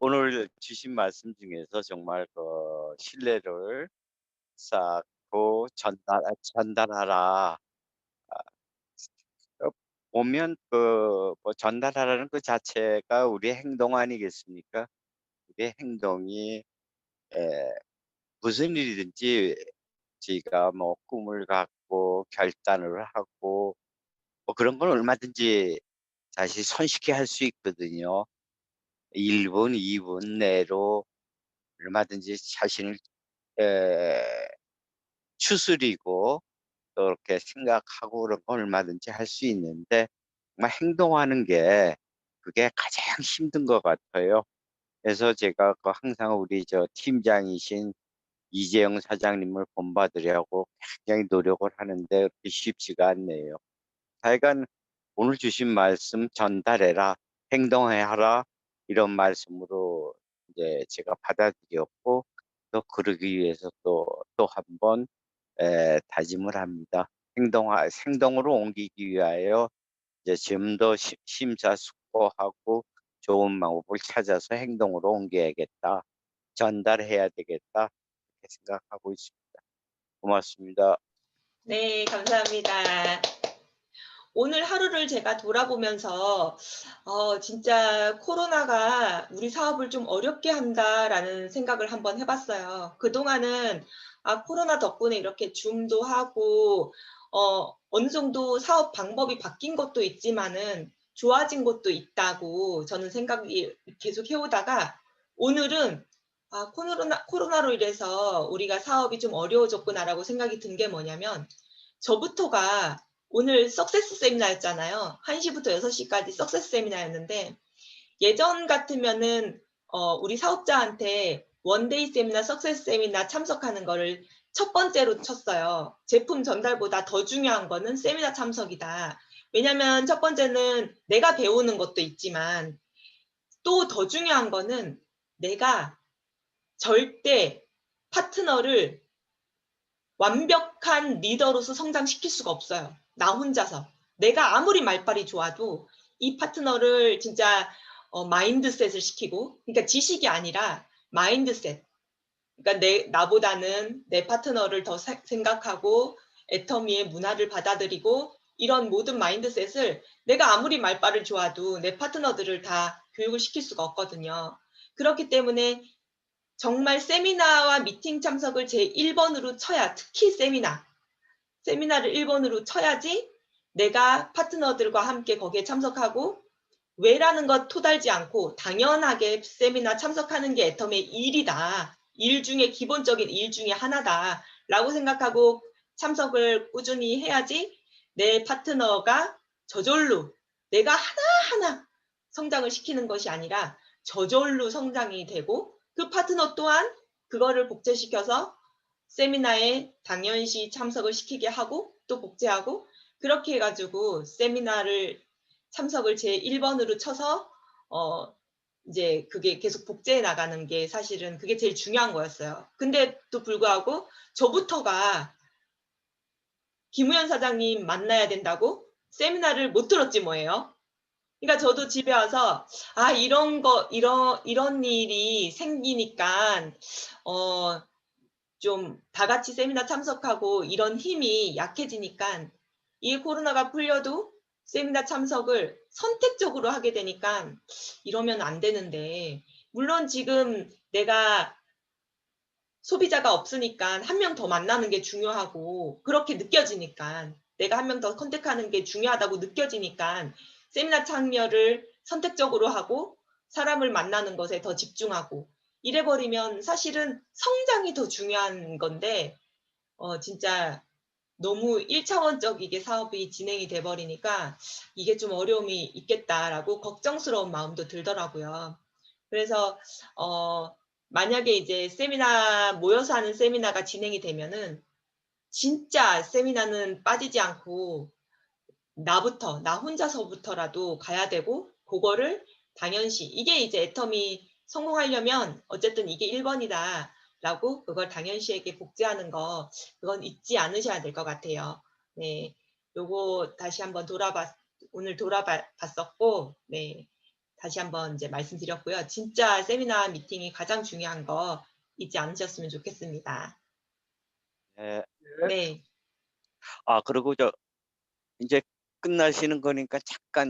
오늘 주신 말씀 중에서 정말 그 신뢰를 쌓고 전달하라. 어, 보면 뭐 전달하라는 그 자체가 우리의 행동 아니겠습니까? 우리의 행동이 에, 무슨 일이든지 지가 뭐 꿈을 갖고 결단을 하고 뭐 그런 건 얼마든지 사실 손쉽게 할 수 있거든요. 1분, 2분 내로 얼마든지 자신을 에, 추스리고 또 이렇게 생각하고 그런 건 얼마든지 할 수 있는데 정말 행동하는 게 그게 가장 힘든 것 같아요. 그래서 제가 항상 우리 팀장이신 이재영 사장님을 본받으려고 굉장히 노력을 하는데 그렇게 쉽지가 않네요. 하여간 오늘 주신 말씀 전달해라, 행동해라 이런 말씀으로 이제 제가 받아들였고 또 그러기 위해서 또 한 번 다짐을 합니다. 행동으로 옮기기 위하여 이제 좀 더 심사숙고하고 좋은 방법을 찾아서 행동으로 옮겨야겠다. 전달해야 되겠다. 이렇게 생각하고 있습니다. 고맙습니다. 네, 감사합니다. 오늘 하루를 제가 돌아보면서 진짜 코로나가 우리 사업을 좀 어렵게 한다라는 생각을 한번 해봤어요. 그동안은 코로나 덕분에 이렇게 줌도 하고 어느 정도 사업 방법이 바뀐 것도 있지만은 좋아진 것도 있다고 저는 생각이 계속 해오다가 오늘은 코로나로 인해서 우리가 사업이 좀 어려워졌구나라고 생각이 든 게 뭐냐면 저부터가 오늘 석세스 세미나였잖아요. 1시부터 6시까지 석세스 세미나였는데 예전 같으면은 우리 사업자한테 원데이 세미나, 석세스 세미나 참석하는 거를 첫 번째로 쳤어요. 제품 전달보다 더 중요한 거는 세미나 참석이다. 왜냐면 첫 번째는 내가 배우는 것도 있지만 또 더 중요한 거는 내가 절대 파트너를 완벽한 리더로서 성장시킬 수가 없어요. 나 혼자서. 내가 아무리 말빨이 좋아도 이 파트너를 진짜 마인드셋을 시키고, 그러니까 지식이 아니라 마인드셋. 그러니까 나보다는 내 파트너를 더 생각하고 애터미의 문화를 받아들이고 이런 모든 마인드셋을 내가 아무리 말빨을 좋아도 내 파트너들을 다 교육을 시킬 수가 없거든요. 그렇기 때문에 정말 세미나와 미팅 참석을 제1번으로 쳐야, 특히 세미나를 1번으로 쳐야지 내가 파트너들과 함께 거기에 참석하고 왜라는 것 토달지 않고 당연하게 세미나 참석하는 게 애터미의 일이다. 일 중에 기본적인 일 중에 하나다. 라고 생각하고 참석을 꾸준히 해야지 내 파트너가 저절로 내가 하나하나 성장을 시키는 것이 아니라 저절로 성장이 되고 그 파트너 또한 그거를 복제시켜서 세미나에 당연시 참석을 시키게 하고 또 복제하고 그렇게 해가지고 세미나를 참석을 제1번으로 쳐서 이제 그게 계속 복제해 나가는 게 사실은 그게 제일 중요한 거였어요. 근데 또 불구하고 저부터가 김우현 사장님 만나야 된다고 세미나를 못 들었지 뭐예요. 그러니까 저도 집에 와서 이런 일이 생기니까 좀 다 같이 세미나 참석하고 이런 힘이 약해지니까 이 코로나가 풀려도 세미나 참석을 선택적으로 하게 되니까 이러면 안 되는데 물론 지금 내가 소비자가 없으니까 한 명 더 만나는 게 중요하고 그렇게 느껴지니까 내가 한 명 더 컨택하는 게 중요하다고 느껴지니까 세미나 참여를 선택적으로 하고 사람을 만나는 것에 더 집중하고 이래버리면 사실은 성장이 더 중요한 건데 진짜 너무 1차원적이게 사업이 진행이 돼버리니까 이게 좀 어려움이 있겠다라고 걱정스러운 마음도 들더라고요. 그래서 만약에 이제 세미나 모여서 하는 세미나가 진행이 되면은 진짜 세미나는 빠지지 않고 나 혼자서부터라도 가야 되고 그거를 당연시 이게 이제 애터미 성공하려면 어쨌든 이게 1번이다 라고 그걸 당연시에게 복제하는 거 그건 잊지 않으셔야 될 것 같아요. 네, 요거 다시 한번 오늘 돌아봤었고 네, 다시 한번 이제 말씀드렸고요. 진짜 세미나 미팅이 가장 중요한 거 잊지 않으셨으면 좋겠습니다. 예. 네. 그리고 이제 끝나시는 거니까 잠깐